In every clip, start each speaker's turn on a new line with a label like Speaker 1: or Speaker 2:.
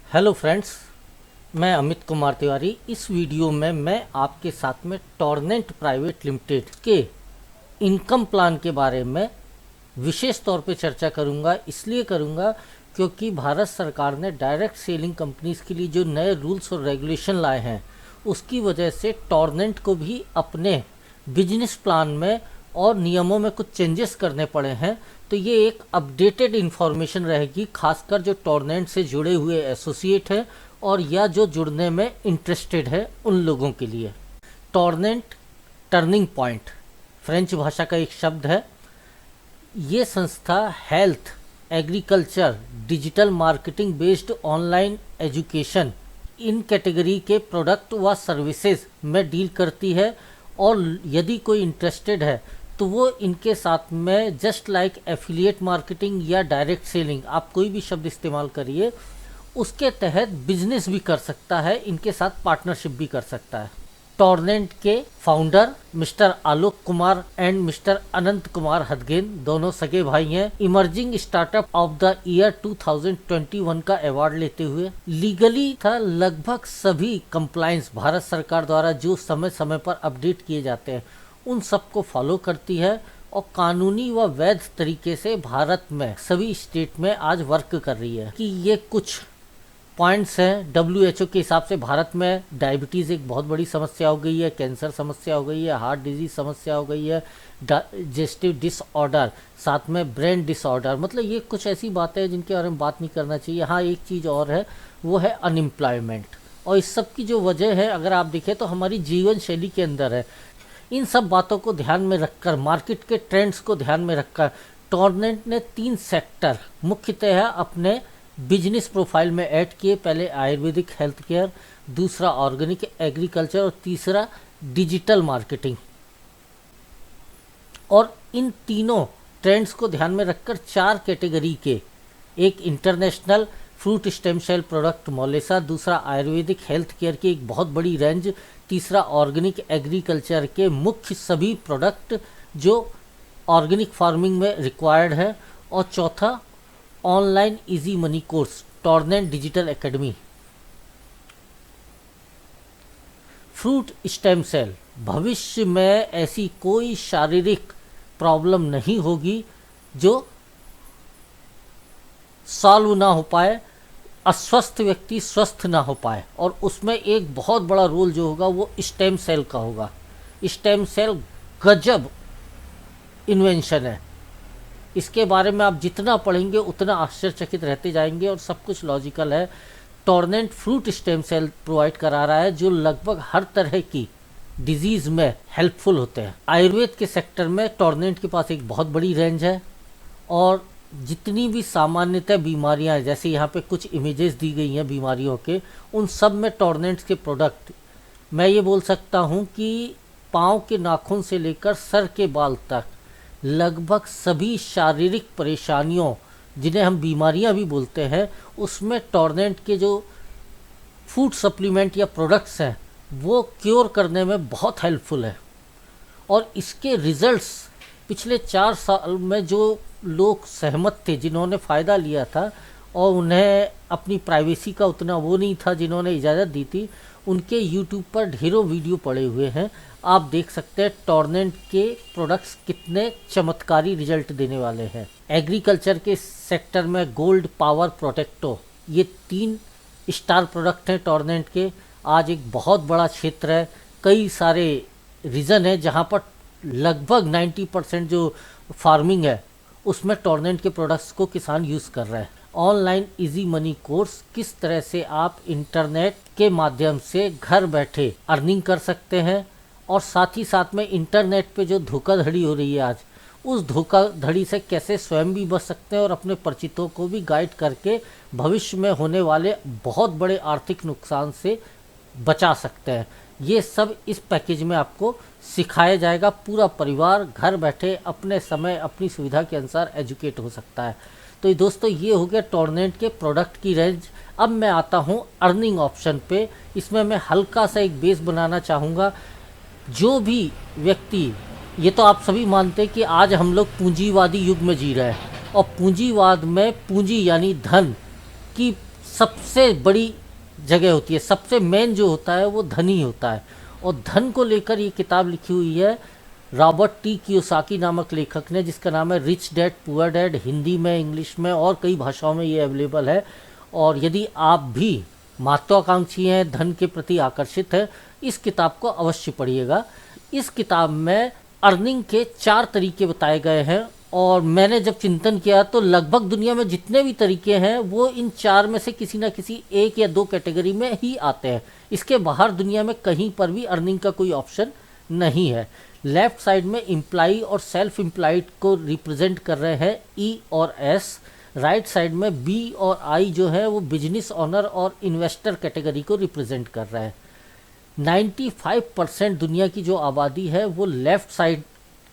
Speaker 1: Hello friends, मैं अमित कुमार तिवारी। इस video में मैं आपके साथ में टॉर्नेंट प्राइवेट लिमिटेड के इनकम प्लान के बारे में विशेष तौर पे चर्चा करूंगा। इसलिए करूंगा क्योंकि भारत सरकार ने डायरेक्ट सेलिंग कंपनीज के लिए जो नए रूल्स और रेगुलेशन लाए हैं, उसकी वजह से टॉर्नेंट को भी अपने बिजनेस प्लान में और नियमों में कुछ चेंजेस करने पड़े हैं। तो ये एक अपडेटेड इन्फॉर्मेशन रहेगी, खासकर जो टॉर्नेंट से जुड़े हुए एसोसिएट हैं और या जो जुड़ने में इंटरेस्टेड है उन लोगों के लिए। टॉर्नेंट टर्निंग पॉइंट फ्रेंच भाषा का एक शब्द है। ये संस्था health, agriculture, digital marketing based online education, इन कैटेगरी के प्रोडक्ट व सर्विसेज में डील करती है। और यदि कोई इंटरेस्टेड है तो वो इनके साथ में जस्ट लाइक एफिलिएट मार्केटिंग या डायरेक्ट सेलिंग, आप कोई भी शब्द इस्तेमाल करिए, उसके तहत बिजनेस भी कर सकता है, इनके साथ पार्टनरशिप भी कर सकता है। टॉर्नेंट के founder mister Alok Kumar and mister Anant Kumar हदगेन दोनों सगे भाई हैं। Emerging startup of the year 2021 का अवार्ड लेते हुए लीगली था लगभग सभी कंप्लायंस भारत सरकार द्वारा जो समय समय पर अपडेट किए जाते हैं उन सबको फॉलो करती है और कानूनी व वैध तरीके से भारत में सभी स्टेट में आज वर्क कर रही है। कि ये कुछ पॉइंट्स हैं। WHO के हिसाब से भारत में डायबिटीज़ एक बहुत बड़ी समस्या हो गई है, कैंसर समस्या हो गई है, हार्ट डिजीज समस्या हो गई है, डाइजेस्टिव डिसऑर्डर, साथ में ब्रेन डिसऑर्डर। मतलब ये कुछ ऐसी बातें हैं जिनके बारे में बात नहीं करना चाहिए। हाँ, एक चीज़ और है, वो है अनएम्प्लॉयमेंट। और इस सब की जो वजह है अगर आप देखें तो हमारी जीवन शैली के अंदर है। इन सब बातों को ध्यान में रखकर, मार्केट के ट्रेंड्स को ध्यान में रखकर टॉर्नेंट ने 3 सेक्टर मुख्यतः अपने बिजनेस प्रोफाइल में ऐड किए। पहले आयुर्वेदिक हेल्थ केयर, दूसरा ऑर्गेनिक एग्रीकल्चर और तीसरा डिजिटल मार्केटिंग। और इन तीनों ट्रेंड्स को ध्यान में रखकर 4 कैटेगरी के, एक international fruit stem cell product मोलेसा, दूसरा आयुर्वेदिक हेल्थ केयर की एक बहुत बड़ी रेंज, तीसरा ऑर्गेनिक एग्रीकल्चर के मुख्य सभी प्रोडक्ट जो ऑर्गेनिक फार्मिंग में रिक्वायर्ड है, और चौथा ऑनलाइन इजी मनी कोर्स टॉर्नेंट digital academy. Fruit stem cell, भविष्य में ऐसी कोई शारीरिक प्रॉब्लम नहीं होगी जो सॉल्व ना हो पाए, अस्वस्थ व्यक्ति स्वस्थ ना हो पाए, और उसमें एक बहुत बड़ा रोल जो होगा वो स्टेम सेल का होगा। स्टेम सेल गजब इन्वेंशन है, इसके बारे में आप जितना पढ़ेंगे उतना आश्चर्यचकित रहते जाएंगे, और सब कुछ लॉजिकल है। टॉर्नेंट फ्रूट स्टेम सेल प्रोवाइड करा रहा है जो लगभग हर तरह की डिजीज़ में हेल्पफुल होते हैं। आयुर्वेद के सेक्टर में टॉर्नेंट के पास एक बहुत बड़ी रेंज है, और जितनी भी सामान्यतः बीमारियां हैं, जैसे यहाँ पे कुछ इमेजेस दी गई हैं बीमारियों के, उन सब में टॉर्नेंट्स के प्रोडक्ट, मैं ये बोल सकता हूँ कि पाँव के नाखून से लेकर सर के बाल तक लगभग सभी शारीरिक परेशानियों, जिन्हें हम बीमारियां भी बोलते हैं, उसमें टॉर्नेंट के जो फूड सप्लीमेंट या प्रोडक्ट्स हैं वो क्योर करने में बहुत हेल्पफुल है। और इसके रिजल्ट्स पिछले 4 साल में जो लोग सहमत थे, जिन्होंने फ़ायदा लिया था और उन्हें अपनी प्राइवेसी का उतना वो नहीं था, जिन्होंने इजाज़त दी थी, उनके यूट्यूब पर ढेरों वीडियो पड़े हुए हैं। आप देख सकते हैं टॉर्नेंट के प्रोडक्ट्स कितने चमत्कारी रिजल्ट देने वाले हैं। एग्रीकल्चर के सेक्टर में गोल्ड पावर प्रोटेक्टो, ये 3 स्टार प्रोडक्ट हैं टॉर्नेंट के। आज एक बहुत बड़ा क्षेत्र है, कई सारे रीजन है जहाँ पर लगभग 90% जो फार्मिंग है उसमें टॉर्नेंट के प्रोडक्ट्स को किसान यूज़ कर रहे हैं। ऑनलाइन इजी मनी कोर्स, किस तरह से आप इंटरनेट के माध्यम से घर बैठे अर्निंग कर सकते हैं, और साथ ही साथ में इंटरनेट पे जो धोखाधड़ी हो रही है आज, उस धोखाधड़ी से कैसे स्वयं भी बच सकते हैं और अपने परिचितों को भी गाइड करके भविष्य में होने वाले बहुत बड़े आर्थिक नुकसान से बचा सकते हैं। ये सब इस पैकेज में आपको सिखाया जाएगा। पूरा परिवार घर बैठे अपने समय अपनी सुविधा के अनुसार एजुकेट हो सकता है। तो दोस्तों, ये हो गया टॉर्नेंट के प्रोडक्ट की रेंज। अब मैं आता हूँ अर्निंग ऑप्शन पे। इसमें मैं हल्का सा एक बेस बनाना चाहूँगा। जो भी व्यक्ति, ये तो आप सभी मानते हैं कि आज हम लोग पूंजीवादी युग में जी रहे हैं, और पूंजीवाद में पूंजी यानी धन की सबसे बड़ी जगह होती है, सबसे मेन जो होता है वो धन ही होता है। और धन को लेकर ये किताब लिखी हुई है रॉबर्ट टी कियोसाकी नामक लेखक ने, जिसका नाम है rich dad poor dad. Hindi में, इंग्लिश में और कई भाषाओं में ये अवेलेबल है। और यदि आप भी महत्वाकांक्षी हैं, धन के प्रति आकर्षित है, इस किताब को अवश्य पढ़िएगा। इस किताब में अर्निंग के 4 तरीके बताए गए हैं और मैंने जब चिंतन किया तो लगभग दुनिया में जितने भी तरीके हैं वो इन 4 में से किसी ना किसी 1 या 2 कैटेगरी में ही आते हैं। इसके बाहर दुनिया में कहीं पर भी अर्निंग का कोई ऑप्शन नहीं है। लेफ्ट साइड में एम्प्लॉई और सेल्फ एम्प्लॉयड को रिप्रेजेंट कर रहे हैं ई और एस। राइट साइड में बी और आई जो है वो बिजनेस ऑनर और इन्वेस्टर कैटेगरी को रिप्रेजेंट कर रहे हैं। 95% दुनिया की जो आबादी है वो लेफ़्ट साइड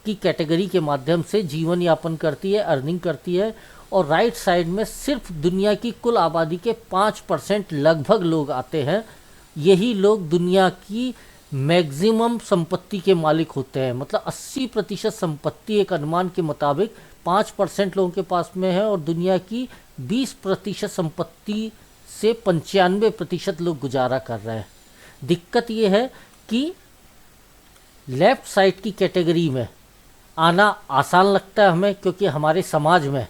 Speaker 1: की कैटेगरी के माध्यम से जीवन यापन करती है, अर्निंग करती है। और राइट साइड में सिर्फ दुनिया की कुल आबादी के 5% लगभग लोग आते हैं। यही लोग दुनिया की मैक्सिमम संपत्ति के मालिक होते हैं। मतलब 80% संपत्ति एक अनुमान के मुताबिक 5% लोगों के पास में है और दुनिया की 20% संपत्ति से 95% लोग गुजारा कर रहे हैं। दिक्कत ये है कि लेफ़्ट साइड की कैटेगरी में आना आसान लगता है हमें, क्योंकि हमारे समाज में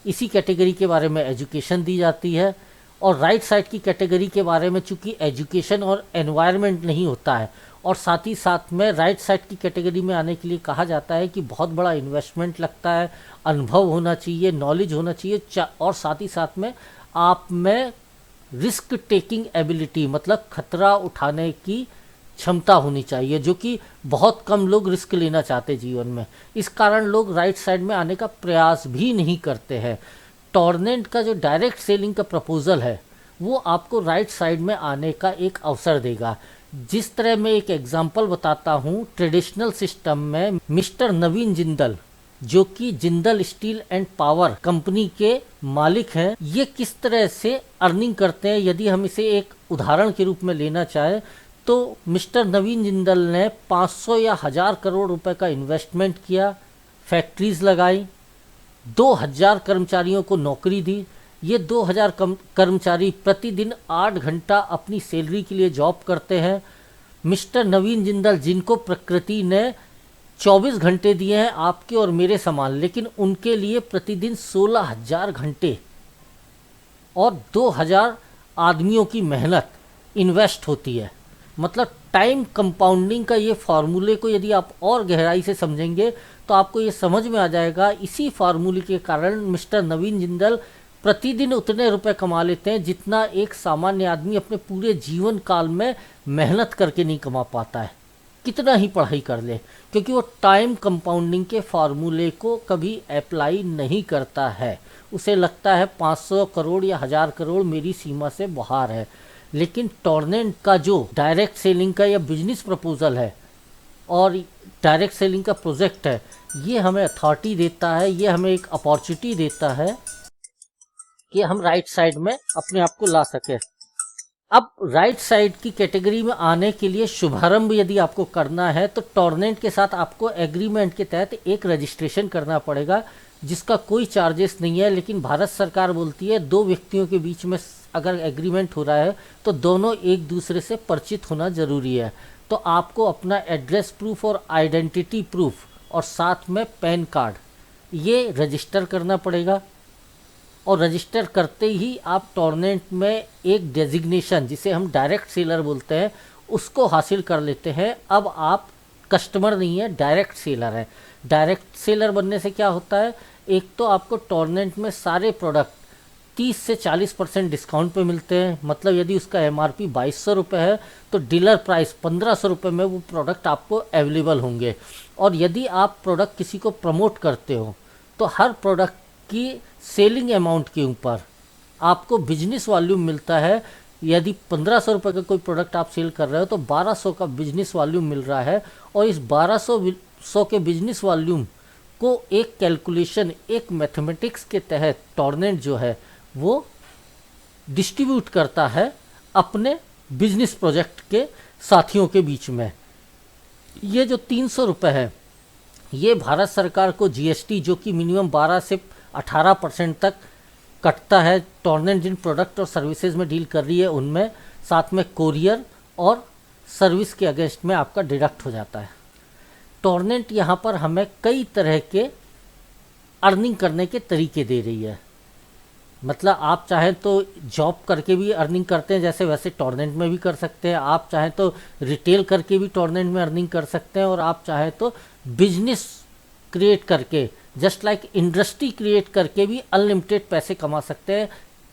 Speaker 1: इसी कैटेगरी के बारे में एजुकेशन दी जाती है। और राइट साइड की कैटेगरी के बारे में चूँकि एजुकेशन और एनवायरनमेंट नहीं होता है, और साथ ही साथ में राइट साइड की कैटेगरी में आने के लिए कहा जाता है कि बहुत बड़ा इन्वेस्टमेंट लगता है, अनुभव होना चाहिए, नॉलेज होना चाहिए, और साथ ही साथ में आप में रिस्क टेकिंग एबिलिटी मतलब खतरा उठाने की क्षमता होनी चाहिए, जो कि बहुत कम लोग रिस्क लेना चाहते जीवन में। इस कारण लोग राइट साइड में आने का प्रयास भी नहीं करते हैं। टॉर्नेंट का जो डायरेक्ट सेलिंग का प्रपोजल है वो आपको राइट साइड में आने का एक अवसर देगा। जिस तरह मैं एक एग्जांपल बताता हूँ, ट्रेडिशनल सिस्टम में मिस्टर नवीन जिंदल, जो कि Jindal steel and power company के मालिक हैं, ये किस तरह से अर्निंग करते हैं। यदि हम इसे एक उदाहरण के रूप में लेना चाहें तो मिस्टर नवीन जिंदल ने 500 या 1000 करोड़ रुपए का इन्वेस्टमेंट किया, फैक्ट्रीज लगाई, 2000 कर्मचारियों को नौकरी दी। ये 2000 कर्मचारी प्रतिदिन 8 घंटा अपनी सैलरी के लिए जॉब करते हैं। मिस्टर नवीन जिंदल, जिनको प्रकृति ने 24 घंटे दिए हैं आपके और मेरे समान, लेकिन उनके लिए प्रतिदिन 16,000 घंटे और 2000 आदमियों की मेहनत इन्वेस्ट होती है। मतलब टाइम कंपाउंडिंग का ये फार्मूले को यदि आप और गहराई से समझेंगे तो आपको ये समझ में आ जाएगा। इसी फार्मूले के कारण मिस्टर नवीन जिंदल प्रतिदिन उतने रुपए कमा लेते हैं जितना एक सामान्य आदमी अपने पूरे जीवन काल में मेहनत करके नहीं कमा पाता है, कितना ही पढ़ाई कर ले, क्योंकि वो टाइम कंपाउंडिंग के फार्मूले को कभी अप्लाई नहीं करता है। उसे लगता है 500 करोड़ या 1000 करोड़ मेरी सीमा से बाहर है। लेकिन टॉर्नेंट का जो डायरेक्ट सेलिंग का या बिजनेस प्रपोजल है और डायरेक्ट सेलिंग का प्रोजेक्ट है, ये हमें अथॉरिटी देता है, ये हमें एक अपॉर्चुनिटी देता है कि हम राइट साइड में अपने आप को ला सके। अब राइट साइड की कैटेगरी में आने के लिए शुभारंभ यदि आपको करना है तो टॉर्नेंट के साथ आपको एग्रीमेंट के तहत एक रजिस्ट्रेशन करना पड़ेगा, जिसका कोई चार्जेस नहीं है। लेकिन भारत सरकार बोलती है 2 व्यक्तियों के बीच में अगर एग्रीमेंट हो रहा है तो दोनों एक दूसरे से परिचित होना ज़रूरी है। तो आपको अपना एड्रेस प्रूफ और आइडेंटिटी प्रूफ और साथ में पैन कार्ड ये रजिस्टर करना पड़ेगा। और रजिस्टर करते ही आप टॉर्नेंट में एक डेजिग्नेशन, जिसे हम डायरेक्ट सेलर बोलते हैं, उसको हासिल कर लेते हैं। अब आप कस्टमर नहीं है, डायरेक्ट सेलर है। डायरेक्ट सेलर बनने से क्या होता है, एक तो आपको टॉर्नेंट में सारे प्रोडक्ट 30 से 40% डिस्काउंट पे मिलते हैं। मतलब यदि उसका एमआरपी 2200 रुपये है तो डीलर प्राइस 1500 रुपये में वो प्रोडक्ट आपको अवेलेबल होंगे। और यदि आप प्रोडक्ट किसी को प्रमोट करते हो तो हर प्रोडक्ट की सेलिंग अमाउंट के ऊपर आपको बिजनेस वॉल्यूम मिलता है। यदि 1500 रुपये का कोई प्रोडक्ट आप सेल कर रहे हो तो 1200 का बिजनेस वॉल्यूम मिल रहा है। और इस 1200 के बिजनेस वॉल्यूम को एक कैलकुलेशन, एक मैथमेटिक्स के तहत टॉर्नेंट जो है वो डिस्ट्रीब्यूट करता है अपने बिजनेस प्रोजेक्ट के साथियों के बीच में। ये जो 300 रुपये है ये भारत सरकार को जीएसटी, जो कि मिनिमम 12 से 18% तक कटता है, टॉर्नेंट जिन प्रोडक्ट और सर्विसेज में डील कर रही है उनमें, साथ में कोरियर और सर्विस के अगेंस्ट में आपका डिडक्ट हो जाता है। टॉर्नेंट यहाँ पर हमें कई तरह के अर्निंग करने के तरीके दे रही है। मतलब आप चाहें तो जॉब करके भी अर्निंग करते हैं जैसे, वैसे टॉर्नेंट में भी कर सकते हैं। आप चाहें तो रिटेल करके भी टॉर्नेंट में अर्निंग कर सकते हैं, और आप चाहें तो बिजनेस क्रिएट करके, जस्ट लाइक इंडस्ट्री क्रिएट करके भी अनलिमिटेड पैसे कमा सकते हैं।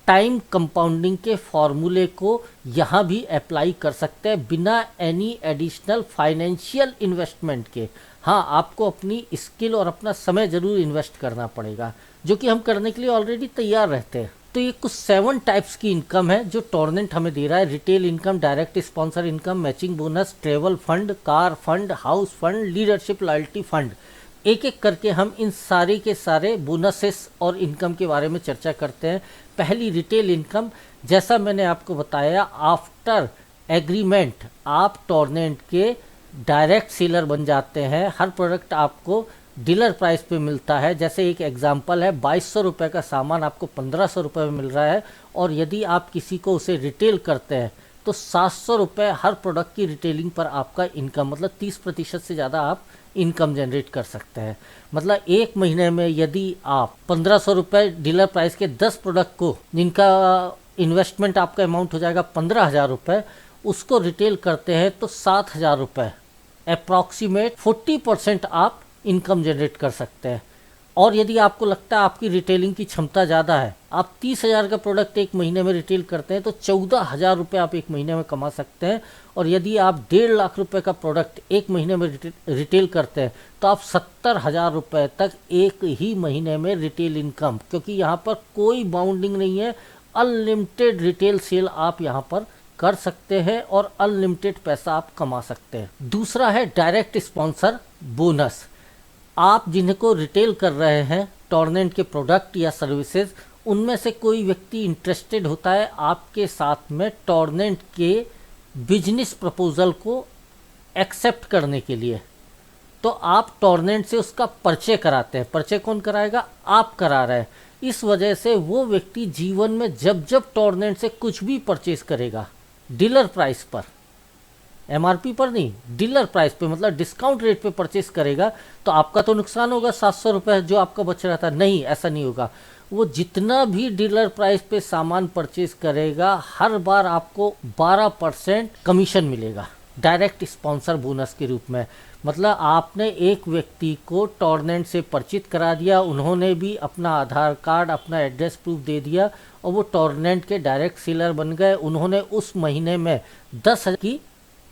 Speaker 1: टाइम कंपाउंडिंग के फॉर्मूले को यहाँ भी अप्लाई कर सकते हैं बिना एनी एडिशनल फाइनेंशियल इन्वेस्टमेंट के। हाँ, आपको अपनी स्किल और अपना समय ज़रूर इन्वेस्ट करना पड़ेगा, जो कि हम करने के लिए ऑलरेडी तैयार रहते हैं। तो ये कुछ 7 टाइप्स की इनकम है जो टॉर्नेंट हमें दे रहा है। Retail income, direct sponsor income, matching bonus, travel fund, car fund, house fund, leadership loyalty fund. एक एक करके हम इन सारे के सारे बोनसेस और इनकम के बारे में चर्चा करते हैं। पहली रिटेल इनकम, जैसा मैंने आपको बताया, आफ्टर एग्रीमेंट आप टॉर्नेंट के डायरेक्ट सेलर बन जाते हैं। हर प्रोडक्ट आपको डीलर प्राइस पे मिलता है। जैसे एक एग्जांपल है, 2200 रुपये का सामान आपको 1500 रुपये में मिल रहा है, और यदि आप किसी को उसे रिटेल करते हैं तो 700 रुपये हर प्रोडक्ट की रिटेलिंग पर आपका इनकम, मतलब 30% से ज़्यादा आप इनकम जनरेट कर सकते हैं। मतलब एक महीने में यदि आप 1500 रुपये डीलर प्राइस के 10 प्रोडक्ट को, जिनका इन्वेस्टमेंट आपका अमाउंट हो जाएगा 15,000 रुपये, उसको रिटेल करते हैं तो 7,000 रुपये, अप्रॉक्सीमेट 40% आप इनकम जनरेट कर सकते हैं। और यदि आपको लगता है आपकी रिटेलिंग की क्षमता ज़्यादा है, आप 30,000 का प्रोडक्ट एक महीने में रिटेल करते हैं तो 14,000 रुपये आप एक महीने में कमा सकते हैं। और यदि आप 1.5 लाख रुपए का प्रोडक्ट एक महीने में रिटेल करते हैं तो आप 70,000 रुपये तक एक ही महीने में रिटेल इनकम, क्योंकि यहाँ पर कोई बाउंडिंग नहीं है, अनलिमिटेड रिटेल सेल आप यहाँ पर कर सकते हैं और अनलिमिटेड पैसा आप कमा सकते हैं। दूसरा है डायरेक्ट स्पॉन्सर बोनस। आप जिनको रिटेल कर रहे हैं टॉर्नेंट के प्रोडक्ट या सर्विसेज, उनमें से कोई व्यक्ति इंटरेस्टेड होता है आपके साथ में टॉर्नेंट के बिजनेस प्रपोजल को एक्सेप्ट करने के लिए, तो आप टॉर्नेंट से उसका परिचय कराते हैं। परिचय कौन कराएगा? आप करा रहे हैं। इस वजह से वो व्यक्ति जीवन में जब जब टॉर्नेंट से कुछ भी परचेज करेगा डीलर प्राइस पर, एमआरपी पर नहीं, डीलर प्राइस पे, मतलब डिस्काउंट रेट पे परचेस करेगा, तो आपका तो नुकसान होगा 700 रुपये जो आपका बच रहा था। नहीं, ऐसा नहीं होगा। वो जितना भी डीलर प्राइस पे सामान परचेस करेगा, हर बार आपको 12% कमीशन मिलेगा डायरेक्ट स्पॉन्सर बोनस के रूप में। मतलब आपने एक व्यक्ति को टॉर्नेंट से परिचित करा दिया, उन्होंने भी अपना आधार कार्ड, अपना एड्रेस प्रूफ दे दिया, और वो टॉर्नेंट के डायरेक्ट सेलर बन गए। उन्होंने उस महीने में 10,000 की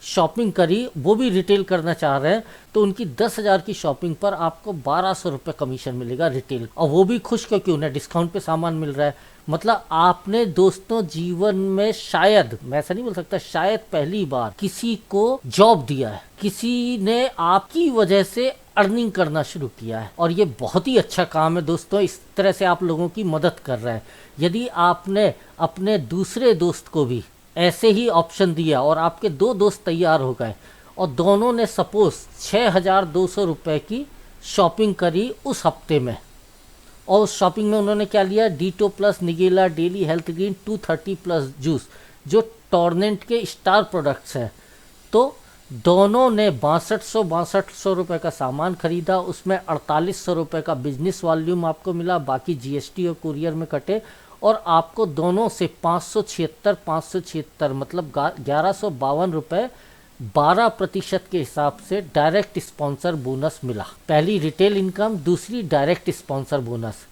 Speaker 1: शॉपिंग करी, वो भी रिटेल करना चाह रहे हैं, तो उनकी 10,000 की शॉपिंग पर आपको 1200 रुपये कमीशन मिलेगा रिटेल, और वो भी खुश क्योंकि उन्हें डिस्काउंट पे सामान मिल रहा है। मतलब आपने दोस्तों जीवन में शायद, मैं ऐसा नहीं बोल सकता, शायद पहली बार किसी को जॉब दिया है, किसी ने आपकी वजह से अर्निंग करना शुरू किया है, और ये बहुत ही अच्छा काम है दोस्तों। इस तरह से आप लोगों की मदद कर रहे हैं। यदि आपने अपने दूसरे दोस्त को भी ऐसे ही ऑप्शन दिया और आपके 2 दोस्त तैयार हो गए और दोनों ने सपोज 6,200 रुपये की शॉपिंग करी उस हफ्ते में, और उस शॉपिंग में उन्होंने क्या लिया? डीटो plus, Nigella, daily health green, 230 plus juice, जो टॉर्नेंट के स्टार प्रोडक्ट्स हैं। तो दोनों ने 6200 रुपये का सामान खरीदा, उसमें 4800 रुपये का बिजनेस वॉल्यूम आपको मिला, बाकी जीएसटी और कुरियर में कटे, और आपको दोनों से 576 मतलब 1152 रुपये 12% के हिसाब से डायरेक्ट स्पॉन्सर बोनस मिला। पहली रिटेल इनकम, दूसरी डायरेक्ट स्पॉन्सर बोनस।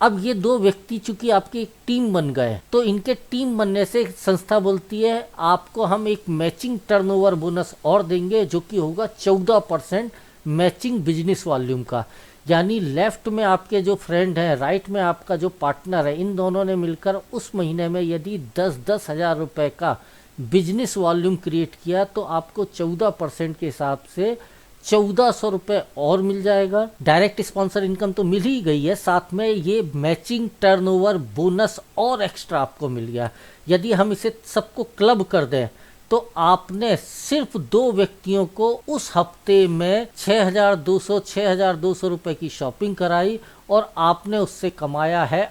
Speaker 1: अब ये 2 व्यक्ति चूंकि आपकी एक टीम बन गए, तो इनके टीम बनने से संस्था बोलती है आपको हम एक मैचिंग टर्नओवर बोनस और देंगे, जो कि होगा 14% मैचिंग बिजनेस वॉल्यूम का। यानी लेफ्ट में आपके जो फ्रेंड हैं, राइट में आपका जो पार्टनर है, इन दोनों ने मिलकर उस महीने में यदि 10-10 हज़ार रुपये का बिजनेस वॉल्यूम क्रिएट किया, तो आपको 14% के हिसाब से 1400 रुपये और मिल जाएगा। डायरेक्ट स्पॉन्सर इनकम तो मिल ही गई है, साथ में ये मैचिंग टर्नओवर बोनस और एक्स्ट्रा आपको मिल गया। यदि हम इसे सबको क्लब कर दें तो आपने सिर्फ 2 व्यक्तियों को उस हफ्ते में 6,200 रुपये की शॉपिंग कराई और आपने उससे कमाया है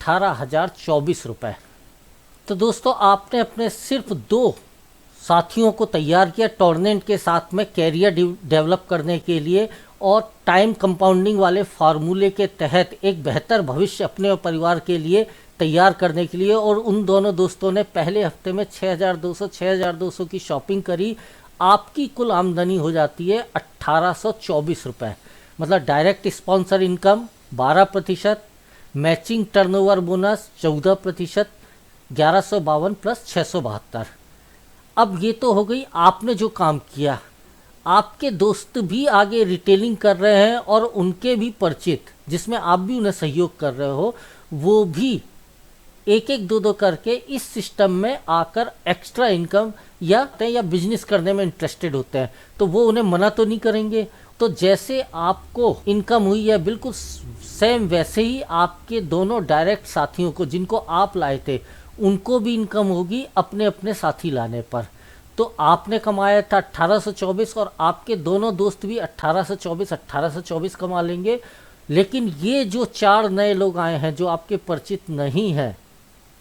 Speaker 1: 18,024 रुपये। तो दोस्तों आपने अपने सिर्फ 2 साथियों को तैयार किया टॉर्नेंट के साथ में कैरियर डेवलप करने के लिए और टाइम कंपाउंडिंग वाले फार्मूले के तहत एक बेहतर भविष्य अपने और परिवार के लिए तैयार करने के लिए, और उन दोनों दोस्तों ने पहले हफ्ते में 6,200 की शॉपिंग करी। आपकी कुल आमदनी हो जाती है 1824 रुपये। मतलब direct sponsor income 12%, matching turnover bonus 14%, 1152 plus 672। अब ये तो हो गई आपने जो काम किया। आपके दोस्त भी आगे रिटेलिंग कर रहे हैं और उनके भी परिचित, जिसमें आप भी उन्हें सहयोग कर रहे हो, वो भी एक एक दो करके इस सिस्टम में आकर एक्स्ट्रा इनकम या बिजनेस करने में इंटरेस्टेड होते हैं, तो वो उन्हें मना तो नहीं करेंगे। तो जैसे आपको इनकम हुई है बिल्कुल सेम वैसे ही आपके दोनों डायरेक्ट साथियों को, जिनको आप लाए थे, उनको भी इनकम होगी अपने अपने साथी लाने पर। तो आपने कमाया था 1824 और आपके दोनों दोस्त भी 1824 कमा लेंगे। लेकिन ये जो 4 नए लोग आए हैं जो आपके परिचित नहीं हैं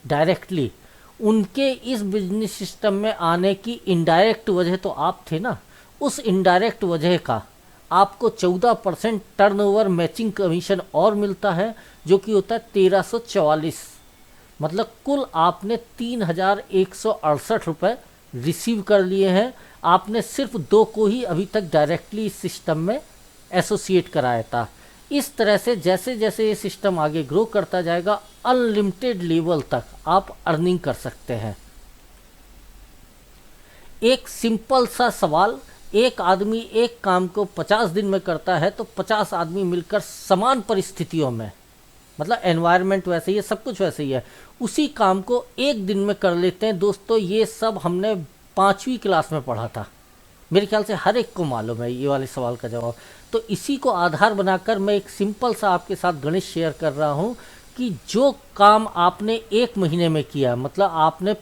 Speaker 1: डायरेक्टली, उनके इस बिजनेस सिस्टम में आने की इनडायरेक्ट वजह तो आप थे ना। उस इनडायरेक्ट वजह का आपको 14% टर्नओवर मैचिंग कमीशन और मिलता है, जो कि होता है 1344। मतलब कुल आपने 3,168 रुपये रिसीव कर लिए हैं। आपने सिर्फ 2 को ही अभी तक डायरेक्टली इस सिस्टम में एसोसिएट कराया था। इस तरह से जैसे जैसे ये सिस्टम आगे ग्रो करता जाएगा, अनलिमिटेड लेवल तक आप अर्निंग कर सकते हैं। एक सिंपल सा सवाल, एक आदमी एक काम को 50 दिन में करता है तो 50 आदमी मिलकर समान परिस्थितियों में, मतलब एनवायरनमेंट वैसे ही है, सब कुछ वैसे ही है, उसी काम को एक दिन में कर लेते हैं। दोस्तों ये सब हमने 5वीं क्लास में पढ़ा था, मेरे ख्याल से हर एक को मालूम है ये वाले सवाल का जवाब। तो इसी को आधार बनाकर मैं एक सिंपल सा आपके साथ गणित शेयर कर रहा हूँ कि जो काम आपने 1 महीने में किया, मतलब आपने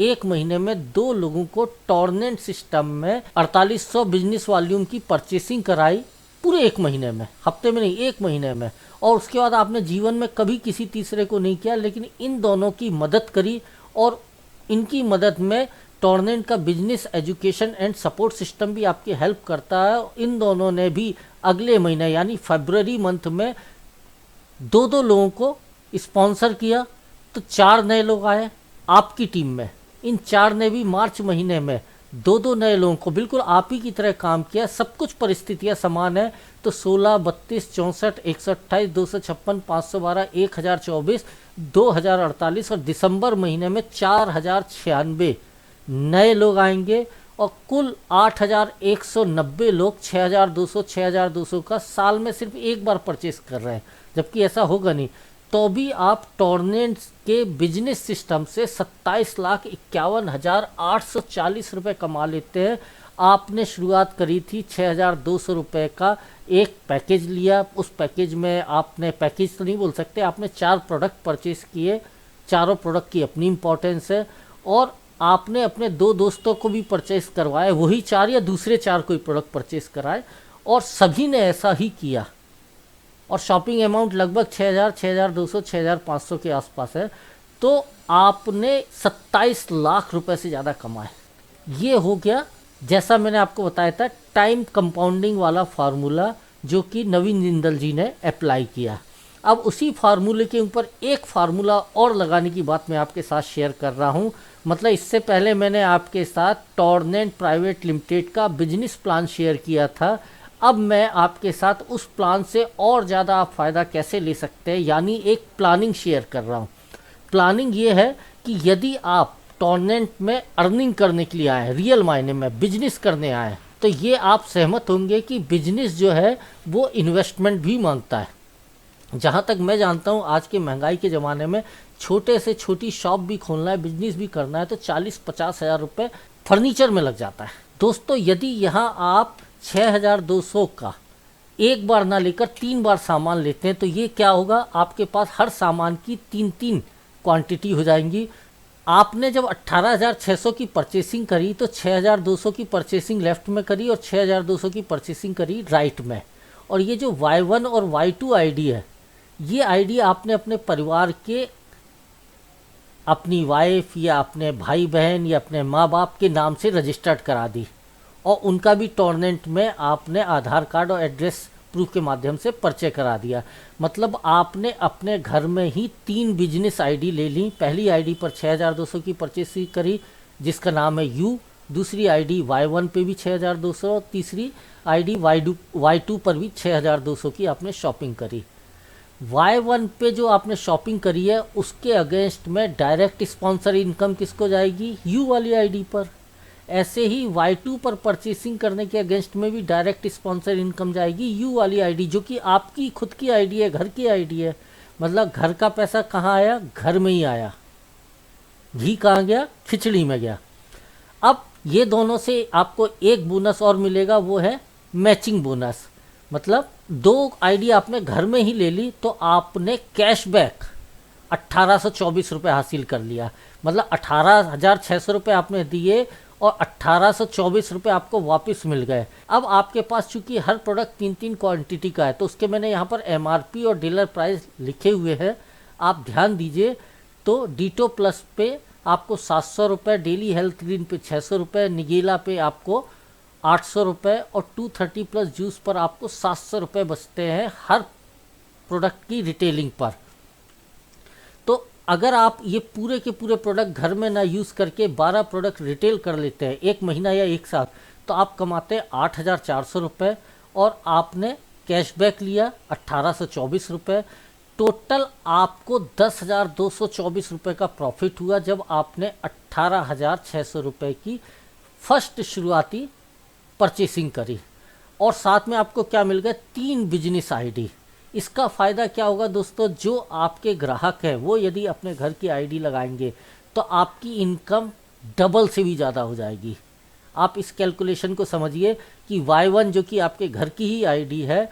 Speaker 1: 1 महीने में 2 लोगों को टॉर्नेंट सिस्टम में 4800 बिजनेस वॉल्यूम की परचेसिंग कराई पूरे 1 महीने में, हफ्ते में नहीं 1 महीने में। और उसके बाद आपने जीवन में कभी किसी तीसरे को नहीं किया, लेकिन इन दोनों की मदद करी और इनकी मदद में टॉर्नेंट का business education and support system भी आपकी हेल्प करता है। इन दोनों ने भी अगले महीने यानी फरवरी मंथ में 2 लोगों को स्पॉन्सर किया, तो 4 नए लोग आए आपकी टीम में। इन 4 ने भी मार्च महीने में 2 नए लोगों को बिल्कुल आप ही की तरह काम किया। सब कुछ परिस्थितियां समान है, तो 16, 32, 64, 128, 256, 512, 1024, 2048 और दिसंबर महीने में 4096 नए लोग आएंगे और कुल 8190 लोग 6200 का साल में सिर्फ एक बार परचेस कर रहे हैं। जबकि ऐसा होगा नहीं, तो भी आप टॉर्नेंट के बिजनेस सिस्टम से 27,51,840 रुपये कमा लेते हैं। आपने शुरुआत करी थी 6,200 रुपये का एक पैकेज लिया, उस पैकेज में आपने, पैकेज तो नहीं बोल सकते, आपने 4 प्रोडक्ट परचेस किए, चारों प्रोडक्ट की अपनी इम्पोर्टेंस है, और आपने अपने 2 दोस्तों को भी परचेस करवाए, वही 4 या दूसरे 4 कोई प्रोडक्ट परचेस कराए, और सभी ने ऐसा ही किया। और शॉपिंग अमाउंट लगभग 6,000, 6,200, 6,500 के आसपास है। तो आपने 27 लाख रुपए से ज़्यादा कमाए। ये हो गया, जैसा मैंने आपको बताया था, टाइम कंपाउंडिंग वाला फार्मूला जो कि नवीन जिंदल जी ने अप्लाई किया। अब उसी फार्मूले के ऊपर एक फार्मूला और लगाने की बात मैं आपके साथ शेयर कर रहा हूँ। मतलब इससे पहले मैंने आपके साथ टॉर्नेंट प्राइवेट लिमिटेड का बिजनेस प्लान शेयर किया था। अब मैं आपके साथ उस प्लान से और ज़्यादा आप फ़ायदा कैसे ले सकते हैं, यानी एक प्लानिंग शेयर कर रहा हूँ। प्लानिंग ये है कि यदि आप टॉर्नेंट में अर्निंग करने के लिए आए, रियल मायने में बिजनेस करने आए, तो ये आप सहमत होंगे कि बिजनेस जो है वो इन्वेस्टमेंट भी मांगता है। जहाँ तक मैं जानता हूँ आज के महंगाई के ज़माने में छोटे से छोटी शॉप भी खोलना है, बिजनेस भी करना है, तो 40-50 हज़ार रुपये फर्नीचर में लग जाता है। दोस्तों यदि यहाँ आप 6,200 का एक बार ना लेकर 3 बार सामान लेते हैं, तो ये क्या होगा, आपके पास हर सामान की 3 क्वांटिटी हो जाएंगी। आपने जब 18,600 की परचेसिंग करी तो 6,200 की परचेसिंग लेफ्ट में करी और 6,200 की परचेसिंग करी राइट में। और ये जो Y1 और Y2 आईडी है, ये आईडी आपने अपने परिवार के, अपनी वाइफ या अपने भाई बहन या अपने माँ बाप के नाम से रजिस्टर्ड करा दी, और उनका भी टॉर्नेंट में आपने आधार कार्ड और एड्रेस प्रूफ के माध्यम से परिचय करा दिया। मतलब आपने अपने घर में ही 3 बिजनेस आईडी ले ली। पहली आईडी पर 6200 की परचेस करी जिसका नाम है यू, दूसरी आईडी Y1 पे भी 6200, और तीसरी आईडी Y2 पर भी 6200 की आपने शॉपिंग करी। Y1 पे जो आपने शॉपिंग करी है उसके अगेंस्ट में डायरेक्ट स्पॉन्सर इनकम किसको जाएगी? यू वाली आईडी पर। ऐसे ही Y2 पर परचेसिंग करने के अगेंस्ट में भी डायरेक्ट स्पॉन्सर इनकम जाएगी यू वाली आईडी, जो कि आपकी खुद की आईडी है, घर की आईडी है। मतलब घर का पैसा कहाँ आया? घर में ही आया। घी कहाँ गया? खिचड़ी में गया। अब ये दोनों से आपको एक बोनस और मिलेगा, वो है मैचिंग बोनस। मतलब 2 आईडी आपने घर में ही ले ली तो आपने कैशबैक 1824 रुपये हासिल कर लिया। मतलब 18,600 रुपये आपने दिए और 1824 रुपये आपको वापस मिल गए। अब आपके पास चूंकि हर प्रोडक्ट 3-3 क्वांटिटी का है तो उसके मैंने यहाँ पर MRP और डीलर प्राइस लिखे हुए हैं, आप ध्यान दीजिए। तो डीटो प्लस पे आपको 700 रुपये, डेली हेल्थ ग्रीन पे 600 रुपये, निगेला पे आपको 800 रुपये और 230 प्लस जूस पर आपको 700 रुपये बचते हैं हर प्रोडक्ट की रिटेलिंग पर। तो अगर आप ये पूरे के पूरे प्रोडक्ट घर में ना यूज़ करके 12 प्रोडक्ट रिटेल कर लेते हैं 1 महीना या 1 साल, तो आप कमाते हैं 8,400 रुपये और आपने कैशबैक लिया 1824 रुपये। टोटल आपको 10,224 रुपये का प्रॉफिट हुआ जब आपने 18,600 रुपये की फर्स्ट शुरुआती परचेसिंग करी। और साथ में आपको क्या मिल गया? 3 बिजनेस आईडी। इसका फ़ायदा क्या होगा दोस्तों? जो आपके ग्राहक हैं वो यदि अपने घर की आईडी लगाएंगे तो आपकी इनकम डबल से भी ज़्यादा हो जाएगी। आप इस कैलकुलेशन को समझिए कि Y1 जो कि आपके घर की ही आईडी है,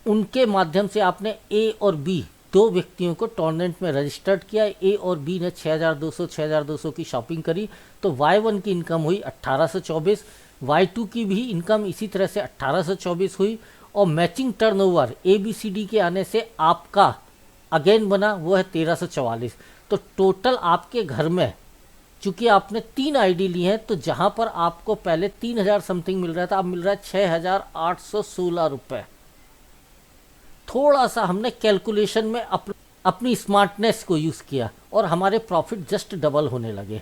Speaker 1: उनके माध्यम से आपने A और B 2 व्यक्तियों को टॉर्नेंट में रजिस्टर्ड किया। A और B ने 6,200 की शॉपिंग करी तो Y1 की इनकम हुई 1824, Y2 की भी इनकम इसी तरह से 1824 हुई, और मैचिंग टर्नओवर ABCD के आने से आपका अगेन बना वो है 1344। तो टोटल आपके घर में चूंकि आपने 3 आईडी ली हैं तो जहां पर आपको पहले 3,000 समथिंग मिल रहा था, अब मिल रहा है 6,816 रुपये। थोड़ा सा हमने कैलकुलेशन में अपनी स्मार्टनेस को यूज़ किया और हमारे प्रॉफिट जस्ट डबल होने लगे।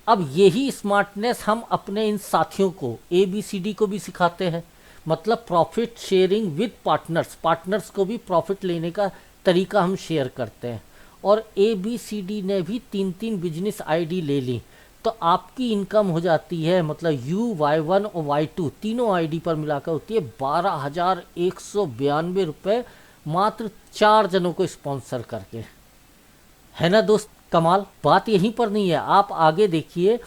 Speaker 1: अब यही स्मार्टनेस हम अपने इन साथियों को ABCD को भी सिखाते हैं। मतलब प्रॉफिट शेयरिंग विद पार्टनर्स को भी प्रॉफिट लेने का तरीका हम शेयर करते हैं। और ABCD ने भी 3-3 बिजनेस आईडी ले ली तो आपकी इनकम हो जाती है, मतलब U, Y1 और Y2 तीनों आईडी पर मिलाकर होती है 12,192 रुपये, मात्र 4 जनों को स्पॉन्सर करके। है ना दोस्त कमाल? बात यहीं पर नहीं है, आप आगे देखिए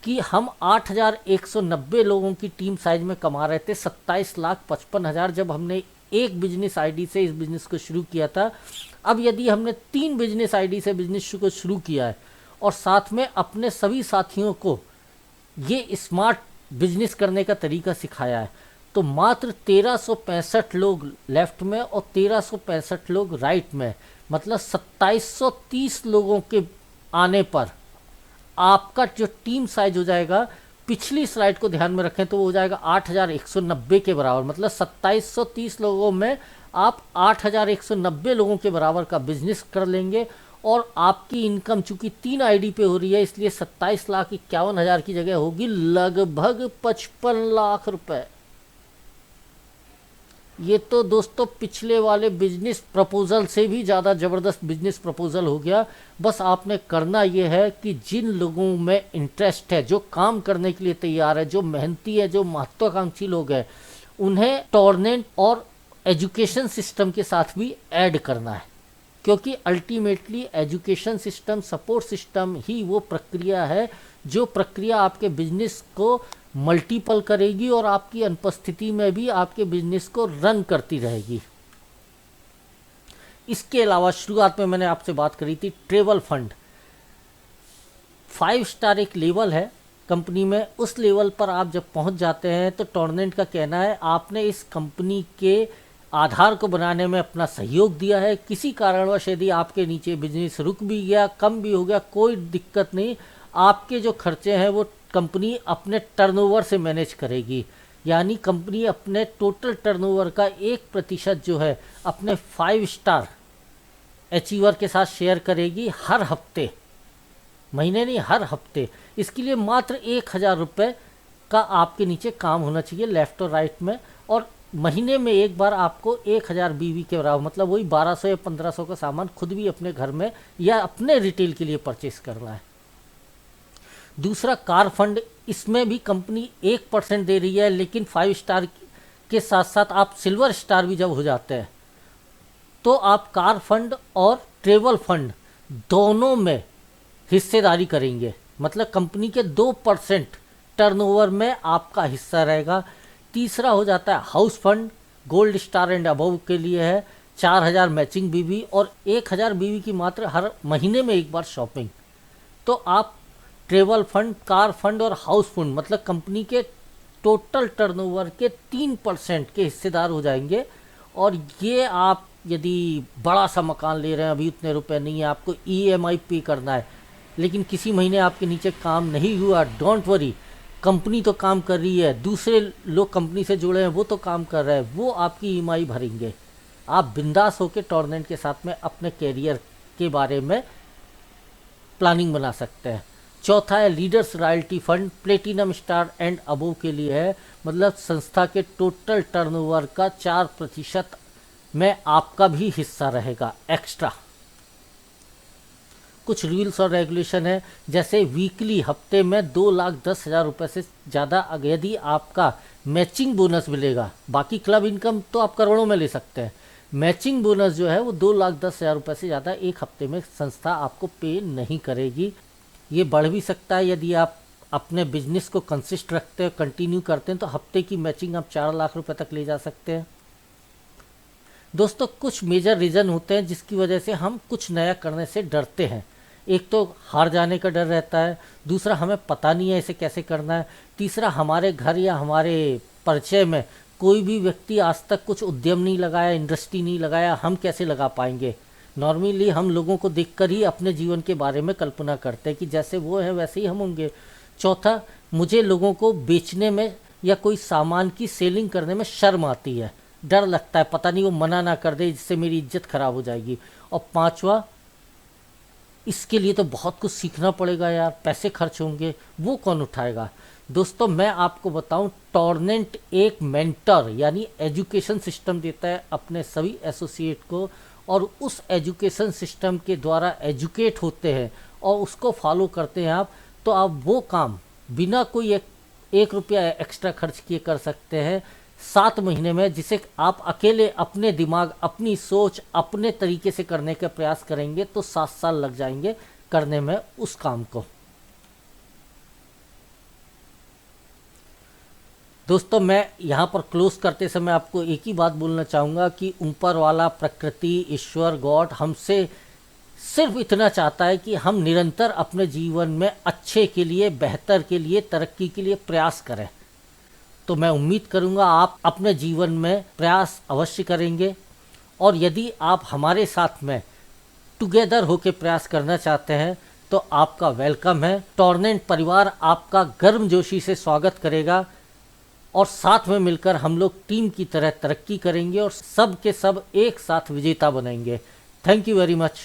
Speaker 1: कि हम 8,190 लोगों की टीम साइज में कमा रहे थे 27,55,000 जब हमने एक बिजनेस आईडी से इस बिजनेस को शुरू किया था। अब यदि हमने 3 बिजनेस आईडी से बिजनेस को शुरू किया है और साथ में अपने सभी साथियों को ये स्मार्ट बिजनेस करने का तरीका सिखाया है, तो मात्र 1365 लोग लेफ्ट में और 1365 लोग राइट में, मतलब 2730 लोगों के आने पर आपका जो टीम साइज हो जाएगा, पिछली स्लाइड को ध्यान में रखें तो वो हो जाएगा 8,190 के बराबर। मतलब 2730 लोगों में आप 8,190 लोगों के बराबर का बिजनेस कर लेंगे और आपकी इनकम चूंकि 3 आईडी पे हो रही है इसलिए 27,51,000 की जगह होगी लगभग 55 लाख रुपए। ये तो दोस्तों पिछले वाले बिजनेस प्रपोजल से भी ज़्यादा ज़बरदस्त बिजनेस प्रपोजल हो गया। बस आपने करना ये है कि जिन लोगों में इंटरेस्ट है, जो काम करने के लिए तैयार है, जो मेहनती है, जो महत्वाकांक्षी लोग हैं, उन्हें टॉर्नेंट और एजुकेशन सिस्टम के साथ भी ऐड करना है, क्योंकि ultimately education system, support system ही वो प्रक्रिया है जो प्रक्रिया आपके बिजनेस को मल्टीपल करेगी और आपकी अनुपस्थिति में भी आपके बिजनेस को रन करती रहेगी। इसके अलावा शुरुआत में मैंने आपसे बात करी थी ट्रेवल फंड। 5 स्टार एक लेवल है कंपनी में, उस लेवल पर आप जब पहुंच जाते हैं तो टॉर्नेंट का कहना है आपने इस कंपनी के आधार को बनाने में अपना सहयोग दिया है। किसी कारणवश यदि आपके नीचे बिजनेस रुक भी गया, कम भी हो गया, कोई दिक्कत नहीं, आपके जो खर्चे हैं वो कंपनी अपने टर्नओवर से मैनेज करेगी। यानी कंपनी अपने टोटल टर्नओवर का 1% जो है अपने 5 स्टार अचीवर के साथ शेयर करेगी हर हफ्ते, महीने नहीं हर हफ्ते। इसके लिए मात्र 1000 रुपये का आपके नीचे काम होना चाहिए लेफ्ट और राइट में, और महीने में एक बार आपको 1000 बीवी के बराबर, मतलब वही 1200 या 1500 का सामान खुद भी अपने घर में या अपने रिटेल के लिए परचेस करना है। दूसरा, कार फंड, इसमें भी कंपनी 1% दे रही है, लेकिन 5 स्टार के साथ साथ आप सिल्वर स्टार भी जब हो जाते हैं तो आप कार फंड और ट्रेवल फंड दोनों में हिस्सेदारी करेंगे। मतलब कंपनी के 2% टर्नओवर में आपका हिस्सा रहेगा। तीसरा हो जाता है house fund, gold star and above के लिए है 4000 मैचिंग बीवी और 1000 बीवी की मात्र हर महीने में एक बार शॉपिंग। तो आप ट्रेवल फंड, कार फंड और हाउस फंड मतलब कंपनी के टोटल टर्नओवर के 3% के हिस्सेदार हो जाएंगे। और ये आप यदि बड़ा सा मकान ले रहे हैं, अभी उतने रुपए नहीं है, आपको EMI पे करना है, लेकिन किसी महीने आपके नीचे काम नहीं हुआ, डोंट वरी, कंपनी तो काम कर रही है, दूसरे लोग कंपनी से जुड़े हैं वो तो काम कर रहे हैं, वो आपकी EMI भरेंगे। आप बिंदास होकर टॉर्नेंट के साथ में अपने कैरियर के बारे में प्लानिंग बना सकते हैं। चौथा है leaders royalty fund, platinum star and above के लिए है, मतलब संस्था के टोटल टर्नओवर का 4% में आपका भी हिस्सा रहेगा एक्स्ट्रा। कुछ रूल्स और रेगुलेशन है, जैसे वीकली, हफ्ते में 2,10,000 रुपये से ज़्यादा यदि आपका मैचिंग बोनस मिलेगा, बाकी क्लब इनकम तो आप करोड़ों में ले सकते हैं, मैचिंग बोनस जो है वो 2,10,000 रुपये से ज़्यादा एक हफ्ते में संस्था आपको पे नहीं करेगी। ये बढ़ भी सकता है, यदि आप अपने बिजनेस को कंसिस्ट रखते हैं, कंटिन्यू करते हैं, तो हफ्ते की मैचिंग आप 4 लाख रुपए तक ले जा सकते हैं। दोस्तों, कुछ मेजर रीज़न होते हैं जिसकी वजह से हम कुछ नया करने से डरते हैं। एक तो हार जाने का डर रहता है, दूसरा हमें पता नहीं है इसे कैसे करना है, तीसरा हमारे घर या हमारे परिचय में कोई भी व्यक्ति आज तक कुछ उद्यम नहीं लगाया, इंडस्ट्री नहीं लगाया, हम कैसे लगा पाएंगे। नॉर्मली हम लोगों को देखकर ही अपने जीवन के बारे में कल्पना करते हैं कि जैसे वो है वैसे ही हम होंगे। चौथा, मुझे लोगों को बेचने में या कोई सामान की सेलिंग करने में शर्म आती है, डर लगता है, पता नहीं वो मना ना कर दे जिससे मेरी इज्जत खराब हो जाएगी। और पांचवा, इसके लिए तो बहुत कुछ सीखना पड़ेगा यार, पैसे खर्च होंगे, वो कौन उठाएगा। दोस्तों, मैं आपको बताऊं, टॉर्नेंट एक मेंटर यानी एजुकेशन सिस्टम देता है अपने सभी एसोसिएट को, और उस एजुकेशन सिस्टम के द्वारा एजुकेट होते हैं और उसको फॉलो करते हैं आप, तो आप वो काम बिना कोई एक रुपया एक्स्ट्रा खर्च किए कर सकते हैं 7 महीने में, जिसे आप अकेले अपने दिमाग, अपनी सोच, अपने तरीके से करने का प्रयास करेंगे तो 7 साल लग जाएंगे करने में उस काम को। दोस्तों, मैं यहाँ पर क्लोज करते समय आपको एक ही बात बोलना चाहूँगा कि ऊपर वाला, प्रकृति, ईश्वर, गॉड हमसे सिर्फ इतना चाहता है कि हम निरंतर अपने जीवन में अच्छे के लिए, बेहतर के लिए, तरक्की के लिए प्रयास करें। तो मैं उम्मीद करूँगा आप अपने जीवन में प्रयास अवश्य करेंगे, और यदि आप हमारे साथ में टुगेदर होकर प्रयास करना चाहते हैं तो आपका वेलकम है। टॉर्नेंट परिवार आपका गर्मजोशी से स्वागत करेगा और साथ में मिलकर हम लोग टीम की तरह तरक्की करेंगे और सब के सब एक साथ विजेता बनेंगे। Thank you very much.